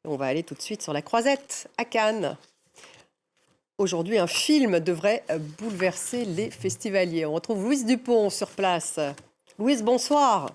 On va aller tout de suite sur la Croisette, à Cannes. Aujourd'hui, un film devrait bouleverser les festivaliers. On retrouve Louise Dupont sur place. Louise, bonsoir.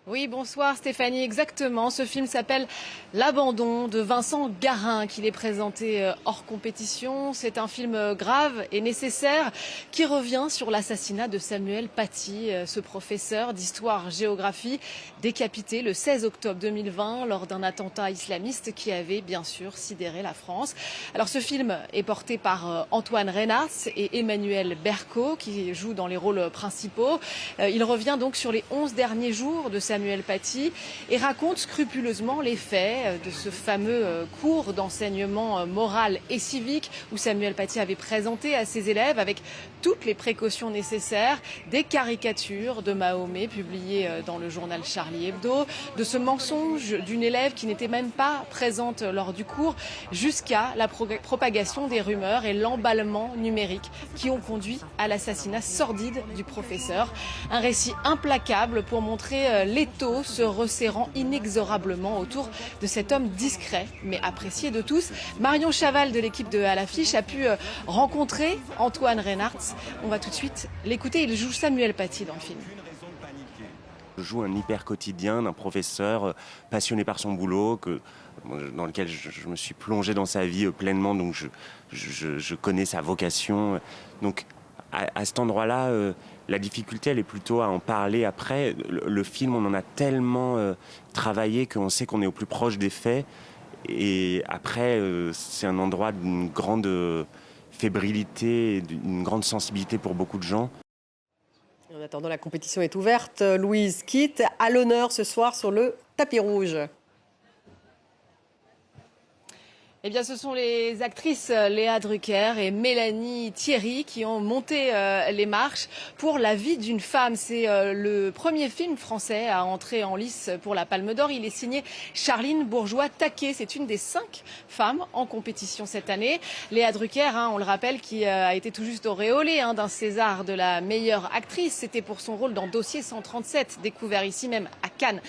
Oui, bonsoir Stéphanie, exactement. Ce film s'appelle L'Abandon de Vincent Garin, qu'il est présenté hors compétition. C'est un film grave et nécessaire qui revient sur l'assassinat de Samuel Paty, ce professeur d'histoire-géographie décapité le 16 octobre 2020 lors d'un attentat islamiste qui avait bien sûr sidéré la France. Alors ce film est porté par Antoine Reynards et Emmanuel Berco qui jouent dans les rôles principaux. Il revient donc sur les 11 derniers jours de Samuel Paty et raconte scrupuleusement les faits de ce fameux cours d'enseignement moral et civique où Samuel Paty avait présenté à ses élèves avec toutes les précautions nécessaires des caricatures de Mahomet publiées dans le journal Charlie Hebdo, de ce mensonge d'une élève qui n'était même pas présente lors du cours, jusqu'à la propagation des rumeurs et l'emballement numérique qui ont conduit à l'assassinat sordide du professeur. Un récit implacable pour montrer l'étau se resserrant inexorablement autour de cet homme discret mais apprécié de tous. Marion Chaval de l'équipe de À l'affiche a pu rencontrer Antoine Reynards. On va tout de suite l'écouter. Il joue Samuel Paty dans le film. Je joue un hyper quotidien d'un professeur passionné par son boulot, dans lequel je me suis plongé dans sa vie pleinement, donc je connais sa vocation. Donc à cet endroit-là, la difficulté, elle est plutôt à en parler après. Le film, on en a tellement travaillé qu'on sait qu'on est au plus proche des faits. Et après, c'est un endroit d'une grande fébrilité, d'une grande sensibilité pour beaucoup de gens. En attendant, la compétition est ouverte. Louise quitte à l'honneur ce soir sur le tapis rouge. Eh bien, ce sont les actrices Léa Drucker et Mélanie Thierry qui ont monté les marches pour La vie d'une femme. C'est le premier film français à entrer en lice pour la Palme d'Or. Il est signé Charline Bourgeois-Taquet. C'est une des 5 femmes en compétition cette année. Léa Drucker, on le rappelle, qui a été tout juste auréolée d'un César de la meilleure actrice. C'était pour son rôle dans Dossier 137, découvert ici même à Cannes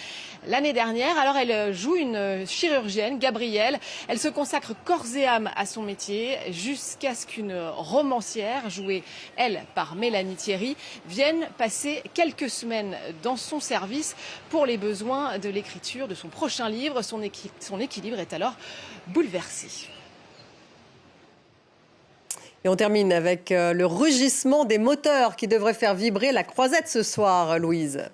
l'année dernière. Alors, elle joue une chirurgienne, Gabrielle. Elle se consacre corps et âme à son métier jusqu'à ce qu'une romancière, jouée, elle, par Mélanie Thierry, vienne passer quelques semaines dans son service pour les besoins de l'écriture de son prochain livre. Son équilibre est alors bouleversé. Et on termine avec le rugissement des moteurs qui devrait faire vibrer la Croisette ce soir, Louise.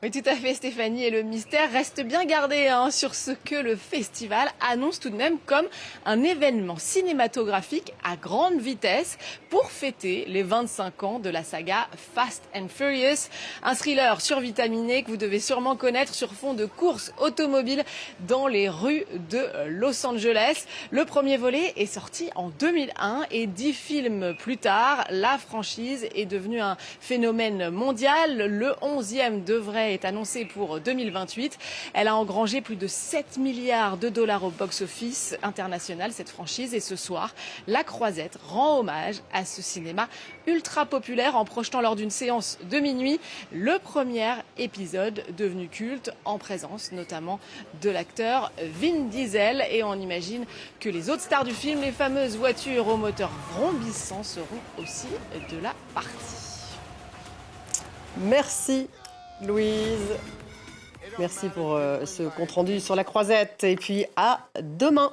Oui, tout à fait, Stéphanie. Et le mystère reste bien gardé sur ce que le festival annonce tout de même comme un événement cinématographique à grande vitesse pour fêter les 25 ans de la saga Fast and Furious. Un thriller survitaminé que vous devez sûrement connaître sur fond de courses automobiles dans les rues de Los Angeles. Le premier volet est sorti en 2001 et 10 films plus tard, la franchise est devenue un phénomène mondial. Le 11e devrait être annoncée pour 2028. Elle a engrangé plus de 7 milliards de dollars au box-office international, cette franchise. Et ce soir, la Croisette rend hommage à ce cinéma ultra populaire en projetant lors d'une séance de minuit le premier épisode devenu culte en présence notamment de l'acteur Vin Diesel. Et on imagine que les autres stars du film, les fameuses voitures au moteur vrombissant, seront aussi de la partie. Merci Louise. Merci pour ce compte-rendu sur la Croisette. Et puis à demain.